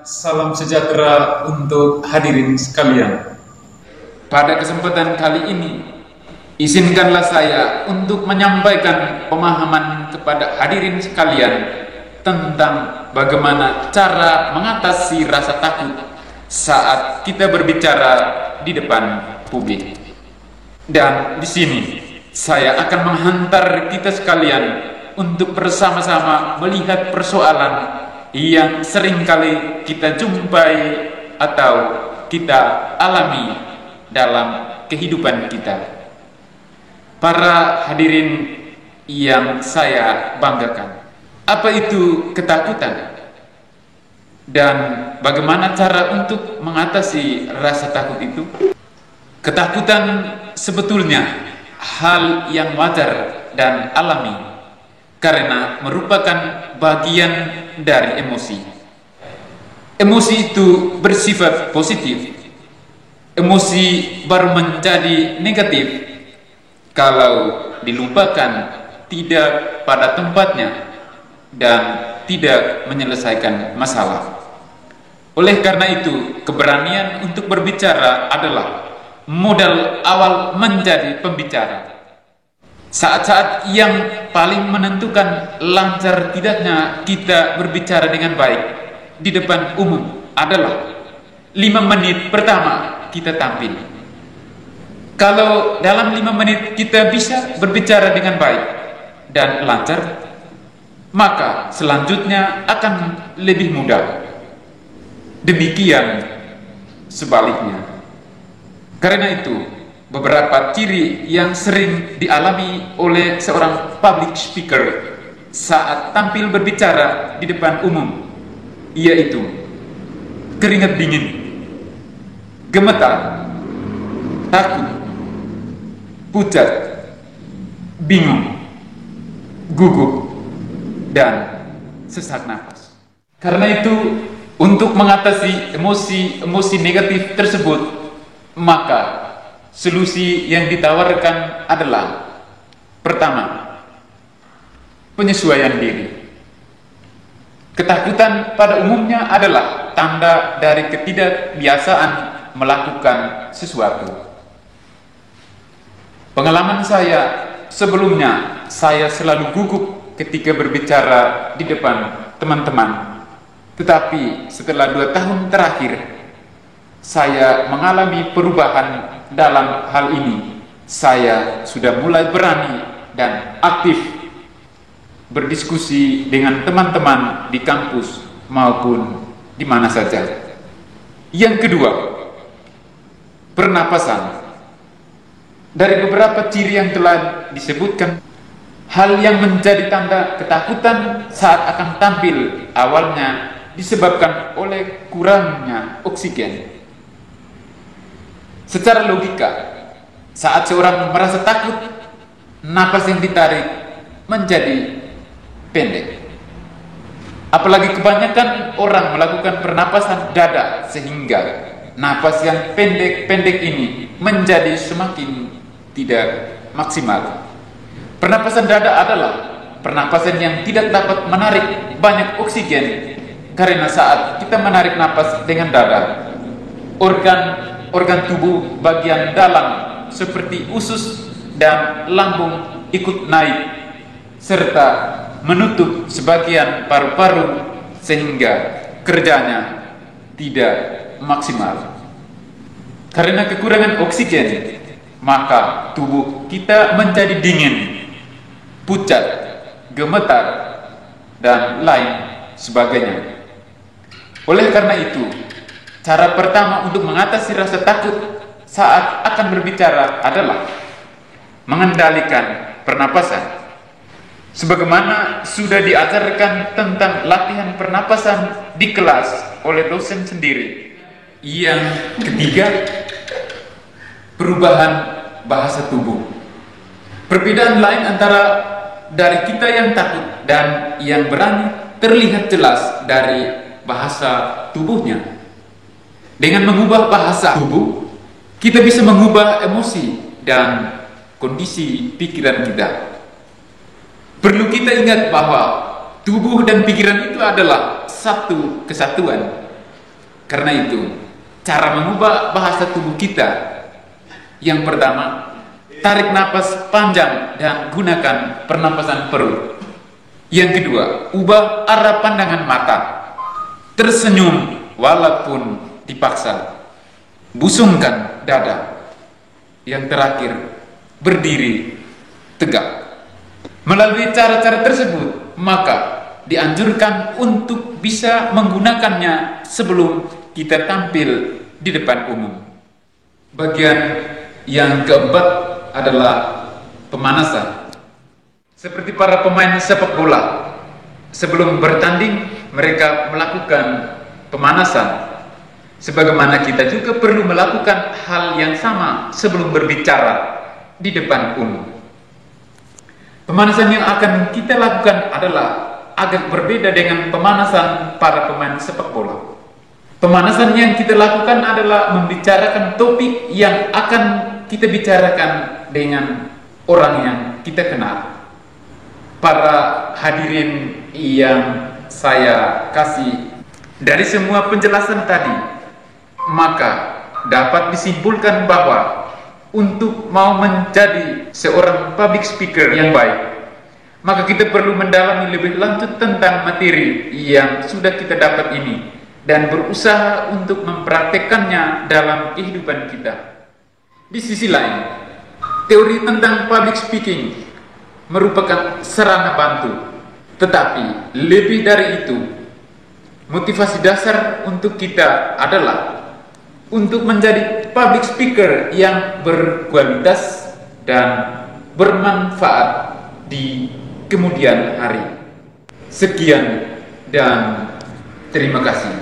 Salam sejahtera untuk hadirin sekalian. Pada kesempatan kali ini, izinkanlah saya untuk menyampaikan pemahaman kepada hadirin sekalian tentang bagaimana cara mengatasi rasa takut saat kita berbicara di depan publik. Dan di sini saya akan menghantar kita sekalian untuk bersama-sama melihat persoalan yang seringkali kita jumpai atau kita alami dalam kehidupan kita. Para hadirin yang saya banggakan, apa itu ketakutan? Dan bagaimana cara untuk mengatasi rasa takut itu? Ketakutan sebetulnya hal yang wajar dan alami karena merupakan bagian dari emosi. Emosi itu bersifat positif. Emosi baru menjadi negatif kalau dilupakan, tidak pada tempatnya, dan tidak menyelesaikan masalah. Oleh karena itu, keberanian untuk berbicara adalah modal awal menjadi pembicara. Saat-saat yang paling menentukan lancar tidaknya kita berbicara dengan baik di depan umum adalah 5 menit pertama kita tampil. Kalau dalam 5 menit kita bisa berbicara dengan baik dan lancar, maka selanjutnya akan lebih mudah. Demikian sebaliknya. Karena itu, beberapa ciri yang sering dialami oleh seorang public speaker saat tampil berbicara di depan umum, yaitu keringat dingin, gemetar, takut, pucat, bingung, gugup, dan sesak napas. Karena itu, untuk mengatasi emosi negatif tersebut, maka solusi yang ditawarkan adalah: pertama, penyesuaian diri. Ketakutan pada umumnya adalah tanda dari ketidakbiasaan melakukan sesuatu. Pengalaman saya sebelumnya, saya selalu gugup ketika berbicara di depan teman-teman. Tetapi setelah 2 tahun terakhir, saya mengalami perubahan dalam hal ini. Saya sudah mulai berani dan aktif berdiskusi dengan teman-teman di kampus maupun di mana saja. Yang kedua, pernapasan. Dari beberapa ciri yang telah disebutkan, hal yang menjadi tanda ketakutan saat akan tampil awalnya disebabkan oleh kurangnya oksigen. Secara logika, saat seorang merasa takut, napas yang ditarik menjadi pendek. Apalagi kebanyakan orang melakukan pernapasan dada, sehingga napas yang pendek-pendek ini menjadi semakin tidak maksimal. Pernapasan dada adalah pernapasan yang tidak dapat menarik banyak oksigen, karena saat kita menarik napas dengan dada, organ tubuh bagian dalam seperti usus dan lambung ikut naik serta menutup sebagian paru-paru sehingga kerjanya tidak maksimal. Karena kekurangan oksigen, maka tubuh kita menjadi dingin, pucat, gemetar, dan lain sebagainya. Oleh karena itu, cara pertama untuk mengatasi rasa takut saat akan berbicara adalah mengendalikan pernapasan. Sebagaimana sudah diajarkan tentang latihan pernapasan di kelas oleh dosen sendiri. Yang ketiga, perubahan bahasa tubuh. Perbedaan lain antara dari kita yang takut dan yang berani terlihat jelas dari bahasa tubuhnya. Dengan mengubah bahasa tubuh, kita bisa mengubah emosi dan kondisi pikiran kita. Perlu kita ingat bahwa tubuh dan pikiran itu adalah satu kesatuan. Karena itu, cara mengubah bahasa tubuh kita, yang pertama, tarik napas panjang dan gunakan pernapasan perut. Yang kedua, ubah arah pandangan mata. Tersenyum walaupun dipaksa. Busungkan dada. Yang terakhir, berdiri tegak. Melalui cara-cara tersebut, maka dianjurkan untuk bisa menggunakannya sebelum kita tampil di depan umum. Bagian yang keempat adalah pemanasan. Seperti para pemain sepak bola, sebelum bertanding mereka melakukan pemanasan. Sebagaimana kita juga perlu melakukan hal yang sama sebelum berbicara di depan umum. Pemanasan yang akan kita lakukan adalah agak berbeda dengan pemanasan para pemain sepak bola. Pemanasan yang kita lakukan adalah membicarakan topik yang akan kita bicarakan dengan orang yang kita kenal. Para hadirin yang saya kasih, dari semua penjelasan tadi, maka dapat disimpulkan bahwa untuk mau menjadi seorang public speaker yang baik, maka kita perlu mendalami lebih lanjut tentang materi yang sudah kita dapat ini dan berusaha untuk mempraktekkannya dalam kehidupan kita. Di sisi lain, teori tentang public speaking merupakan sarana bantu, tetapi lebih dari itu, motivasi dasar untuk kita adalah untuk menjadi public speaker yang berkualitas dan bermanfaat di kemudian hari. Sekian dan terima kasih.